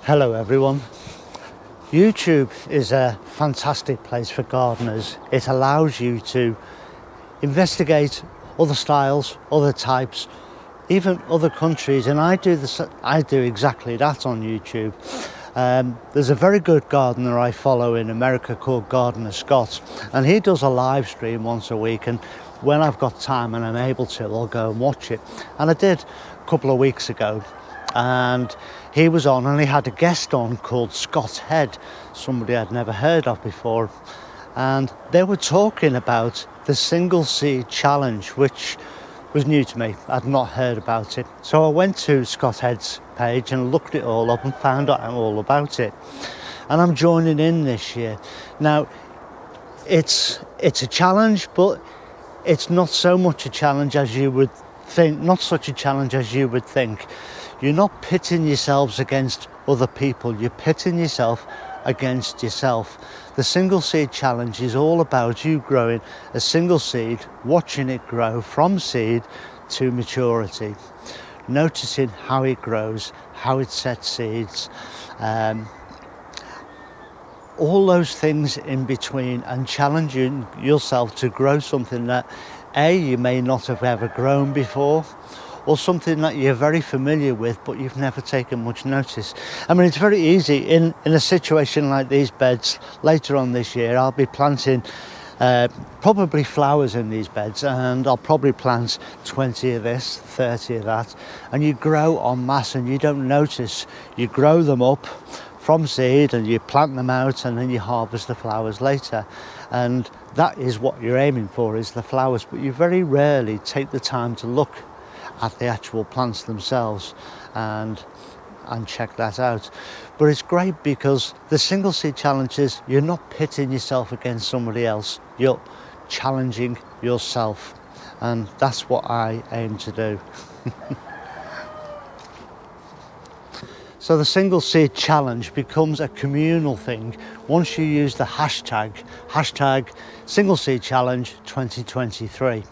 Hello everyone. YouTube is a fantastic place for gardeners. It allows you to investigate other styles, other types, even other countries, and I do exactly that on YouTube. There's a very good gardener I follow in America called Gardener Scott, and he does a live stream once a week, and when I've got time and I'm able to, I'll go and watch it. And I did a couple of weeks ago, and he was on and he had a guest on called Scott Head, somebody I'd never heard of before, and they were talking about the single seed challenge, which was new to me. I'd not heard about it, so I went to Scott Head's page and looked it all up and found out all about it, and I'm joining in this year. Now it's a challenge, but it's not so much a challenge as you would think, not such a challenge as you would think. You're not pitting yourselves against other people, you're pitting yourself against yourself. The single seed challenge is all about you growing a single seed, watching it grow from seed to maturity, noticing how it grows, how it sets seeds, all those things in between, and challenging yourself to grow something that you may not have ever grown before, or something that you're very familiar with but you've never taken much notice. I mean, it's very easy in a situation like these beds. Later on this year I'll be planting probably flowers in these beds, and I'll probably plant 20 of this, 30 of that, and you grow en masse and you don't notice. You grow them up from seed and you plant them out, and then you harvest the flowers later, and that is what you're aiming for, is the flowers. But you very rarely take the time to look at the actual plants themselves and check that out. But it's great because the single seed challenge is, you're not pitting yourself against somebody else, you're challenging yourself, and that's what I aim to do. So the single seed challenge becomes a communal thing once you use the hashtag single seed challenge 2023.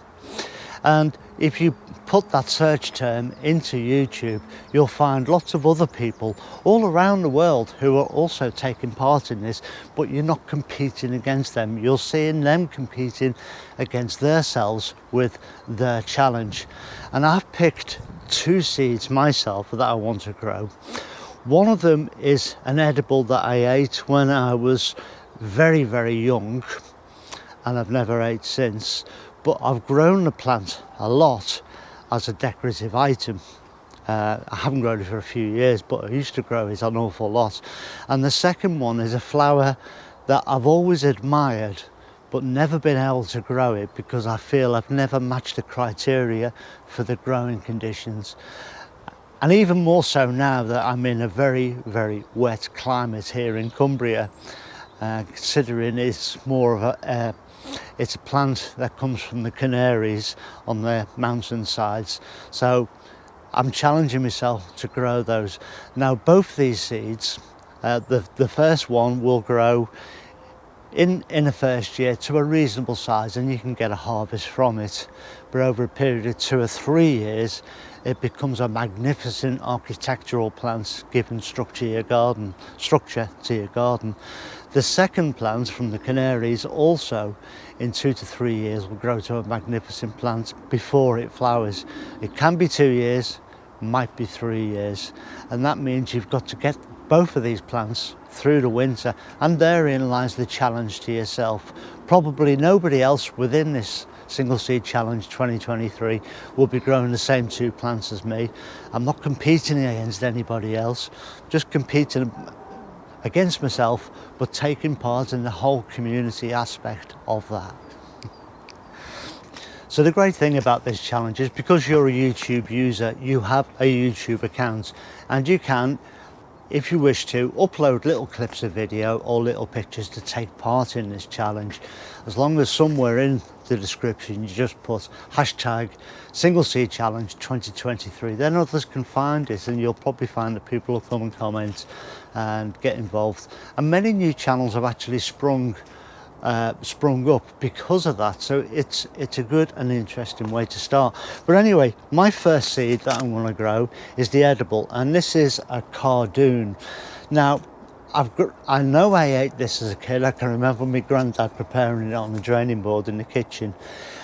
And if you put that search term into YouTube, you'll find lots of other people all around the world who are also taking part in this, but you're not competing against them. You're seeing them competing against themselves with their challenge. And I've picked 2 seeds myself that I want to grow. One of them is an edible that I ate when I was very, very young, and I've never ate since. But I've grown the plant a lot as a decorative item. I haven't grown it for a few years, but I used to grow it an awful lot. And the second one is a flower that I've always admired, but never been able to grow it because I feel I've never matched the criteria for the growing conditions. And even more so now that I'm in a very, very wet climate here in Cumbria, considering it's more of it's a plant that comes from the Canaries on the mountainsides. So I'm challenging myself to grow those. Now both these seeds, the first one will grow in the first year to a reasonable size, and you can get a harvest from it. But over a period of 2 or 3 years, it becomes a magnificent architectural plant, giving structure to your garden. The second plant from the Canaries also in 2 to 3 years will grow to a magnificent plant before it flowers. It can be 2 years, might be 3 years, and that means you've got to get both of these plants through the winter, and therein lies the challenge to yourself. Probably nobody else within this Single Seed Challenge 2023 will be growing the same 2 plants as me. I'm not competing against anybody else, just competing against myself, but taking part in the whole community aspect of that. So the great thing about this challenge is, because you're a YouTube user, you have a YouTube account, and you can, if you wish to, upload little clips of video or little pictures to take part in this challenge. As long as somewhere in the description you just put hashtag single seed challenge 2023, then others can find it, and you'll probably find that people will come and comment and get involved. And many new channels have actually sprung up because of that, so it's a good and interesting way to start. But anyway, my first seed that I'm going to grow is the edible, and this is a cardoon. Now, I know I ate this as a kid. I can remember my granddad preparing it on the draining board in the kitchen,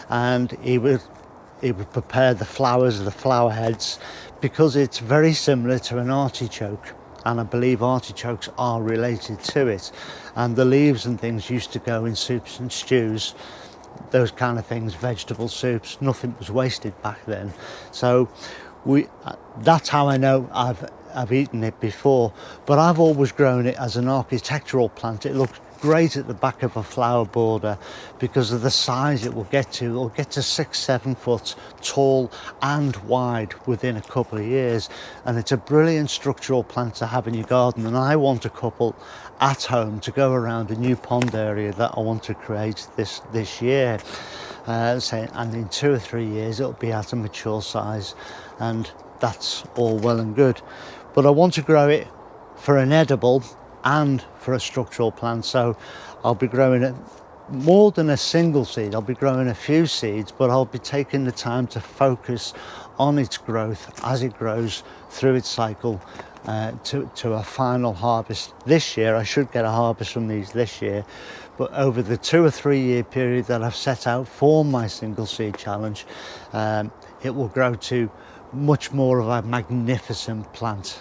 and he would prepare the flowers, the flower heads, because it's very similar to an artichoke, and I believe artichokes are related to it. And the leaves and things used to go in soups and stews, those kind of things, vegetable soups. Nothing was wasted back then. So that's how I know I've eaten it before. But I've always grown it as an architectural plant. It looks great at the back of a flower border because of the size it will get to. It'll get to 6-7 foot tall and wide within a couple of years, and it's a brilliant structural plant to have in your garden. And I want a couple at home to go around a new pond area that I want to create this year. And in 2 or 3 years it'll be at a mature size, and that's all well and good. But I want to grow it for an edible and for a structural plant, so I'll be growing it more than a single seed. I'll be growing a few seeds, but I'll be taking the time to focus on its growth as it grows through its cycle to a final harvest. This year I should get a harvest from these this year, but over the 2 or 3 year period that I've set out for my single seed challenge, it will grow to much more of a magnificent plant.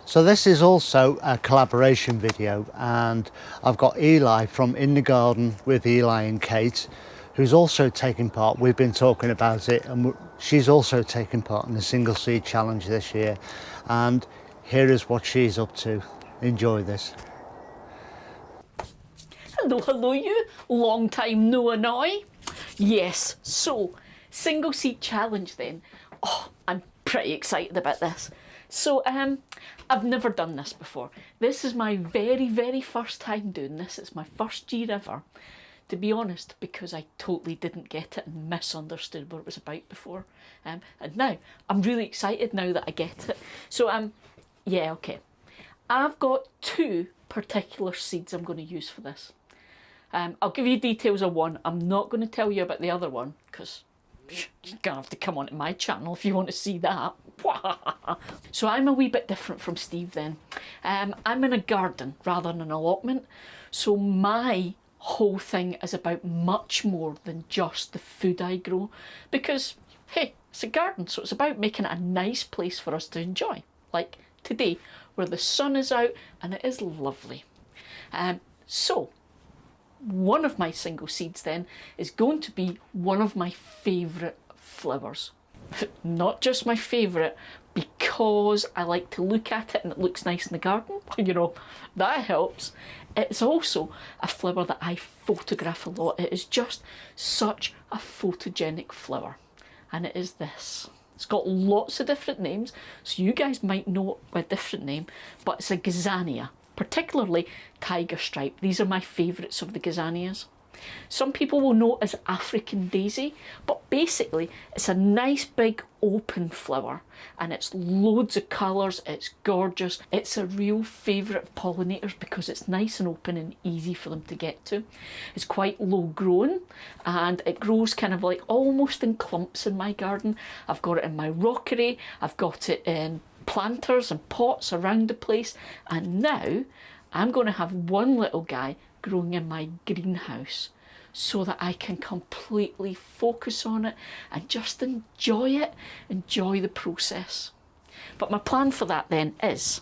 So this is also a collaboration video, and I've got Eli from In the Garden with Eli and Kate, who's also taking part. We've been talking about it, and she's also taking part in the single seed challenge this year, and here is what she's up to. Enjoy this. Hello you, long time no annoy. Yes, so single seed challenge then. Oh, I'm pretty excited about this. So I've never done this before. This is my very first time doing this. It's my first year ever, to be honest, because I totally didn't get it and misunderstood what it was about before. And now I'm really excited now that I get it. So yeah, okay. I've got 2 particular seeds I'm going to use for this. I'll give you details of one. I'm not going to tell you about the other one because you're going to have to come onto my channel if you want to see that. So I'm a wee bit different from Steve then. I'm in a garden rather than an allotment. So my whole thing is about much more than just the food I grow. Because, hey, it's a garden, so it's about making it a nice place for us to enjoy. Like today, where the sun is out and it is lovely. So one of my single seeds then is going to be one of my favourite flowers. Not just my favourite because I like to look at it and it looks nice in the garden, you know, that helps. It's also a flower that I photograph a lot. It is just such a photogenic flower, and it is this. It's got lots of different names, so you guys might know it by a different name, but it's a gazania, particularly tiger stripe. These are my favourites of the gazanias. Some people will know it as African daisy, but basically it's a nice big open flower and it's loads of colours, it's gorgeous. It's a real favourite of pollinators because it's nice and open and easy for them to get to. It's quite low grown and it grows kind of like almost in clumps in my garden. I've got it in my rockery, I've got it in planters and pots around the place, and now I'm going to have one little guy growing in my greenhouse so that I can completely focus on it and just enjoy it, enjoy the process. But my plan for that then is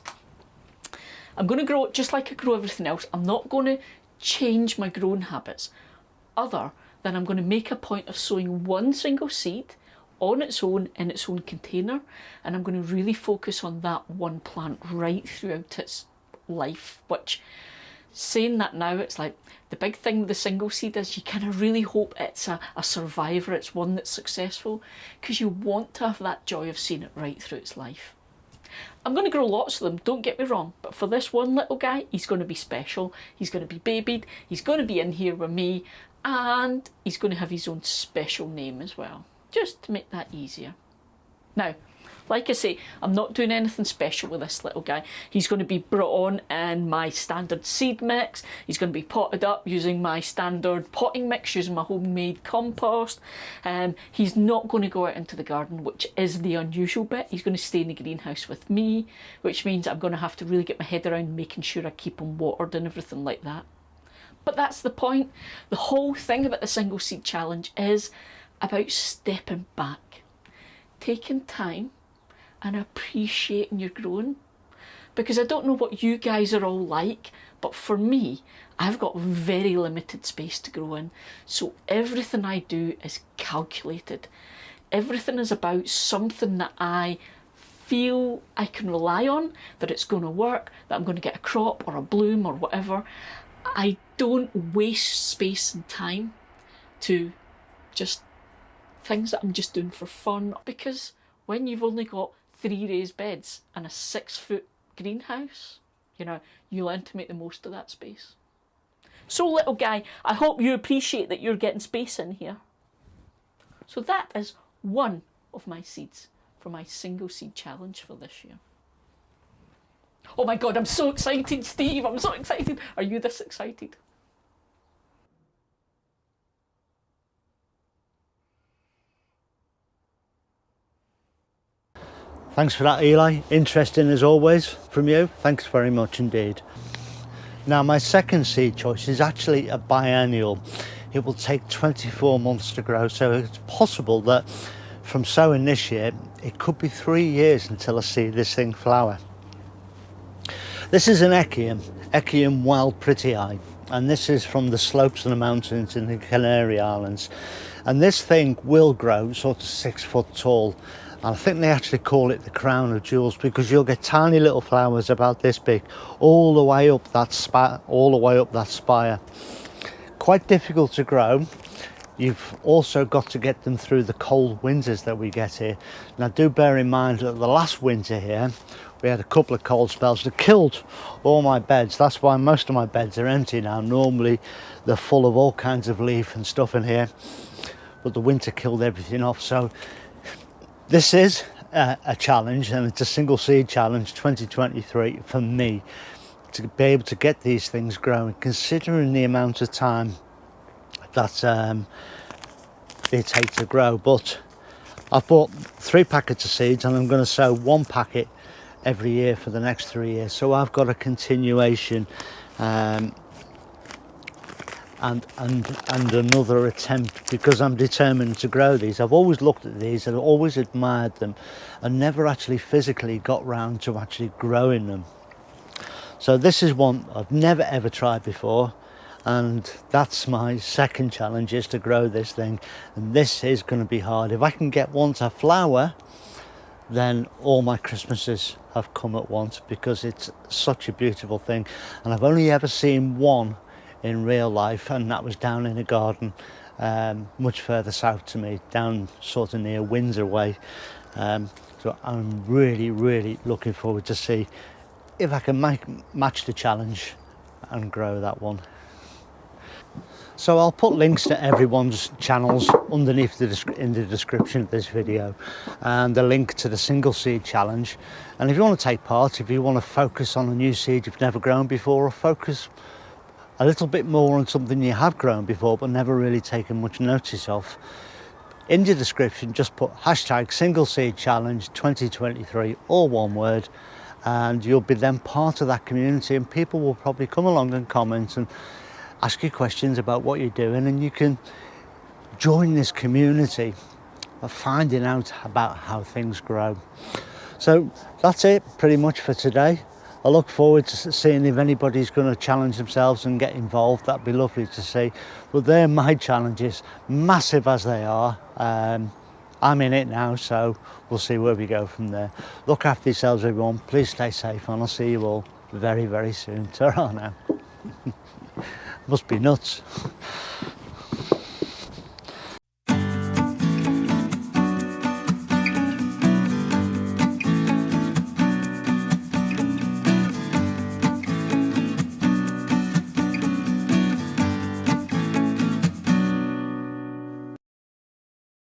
I'm going to grow it just like I grow everything else. I'm not going to change my growing habits other than I'm going to make a point of sowing one single seed on its own in its own container, and I'm going to really focus on that one plant right throughout its life. Which, saying that now, it's like the big thing with the single seed is you kind of really hope it's a survivor, it's one that's successful, because you want to have that joy of seeing it right through its life. I'm going to grow lots of them, don't get me wrong, but for this one little guy, he's going to be special. He's going to be babied, he's going to be in here with me, and he's going to have his own special name as well, just to make that easier. Now, Like I say, I'm not doing anything special with this little guy. He's going to be brought on in my standard seed mix. He's going to be potted up using my standard potting mix, using my homemade compost. He's not going to go out into the garden, which is the unusual bit. He's going to stay in the greenhouse with me, which means I'm going to have to really get my head around making sure I keep him watered and everything like that. But that's the point. The whole thing about the single seed challenge is about stepping back, taking time and appreciating your growing. Because I don't know what you guys are all like, but for me, I've got very limited space to grow in. So everything I do is calculated. Everything is about something that I feel I can rely on, that it's going to work, that I'm going to get a crop or a bloom or whatever. I don't waste space and time to just things that I'm just doing for fun, because when you've only got 3 raised beds and a 6-foot greenhouse, you know, you learn to make the most of that space. So little guy, I hope you appreciate that you're getting space in here. So that is one of my seeds for my single seed challenge for this year. Oh my God, I'm so excited, Steve, I'm so excited. Are you this excited? Thanks for that, Eli. Interesting as always from you. Thanks very much indeed. Now, my second seed choice is actually a biennial. It will take 24 months to grow, so it's possible that from sowing this year, it could be 3 years until I see this thing flower. This is an Echium Wild Pretty Eye, and this is from the slopes of the mountains in the Canary Islands. And this thing will grow sort of 6 foot tall. And I think they actually call it the crown of jewels, because you'll get tiny little flowers about this big all the way up that spire. Quite difficult to grow. You've also got to get them through the cold winters that we get here. Now do bear in mind that the last winter here we had a couple of cold spells that killed all my beds. That's why most of my beds are empty now. Normally they're full of all kinds of leaf and stuff in here, but the winter killed everything off. So this is a challenge, and it's a single seed challenge 2023 for me, to be able to get these things growing, considering the amount of time that they take to grow. But I've bought 3 packets of seeds, and I'm going to sow 1 packet every year for the next 3 years. So I've got a continuation and another attempt, because I'm determined to grow these. I've always looked at these and always admired them, and never actually physically got round to actually growing them. So this is one I've never ever tried before, and that's my second challenge, is to grow this thing. And this is going to be hard. If I can get one to flower, then all my Christmases have come at once, because it's such a beautiful thing. And I've only ever seen one in real life, and that was down in a garden much further south to me, down sort of near Windsor way. So I'm really looking forward to see if I can match the challenge and grow that one. So I'll put links to everyone's channels underneath in the description of this video, and the link to the single seed challenge. And if you want to take part, if you want to focus on a new seed you've never grown before, or focus a little bit more on something you have grown before but never really taken much notice of, in the description just put hashtag single seed challenge 2023, all one word, and you'll be then part of that community, and people will probably come along and comment and ask you questions about what you're doing, and you can join this community of finding out about how things grow. So that's it pretty much for today. I look forward to seeing if anybody's going to challenge themselves and get involved. That'd be lovely to see. But they're my challenges, massive as they are. I'm in it now, so we'll see where we go from there. Look after yourselves, everyone. Please stay safe, and I'll see you all very soon. Ta-ra now. Must be nuts.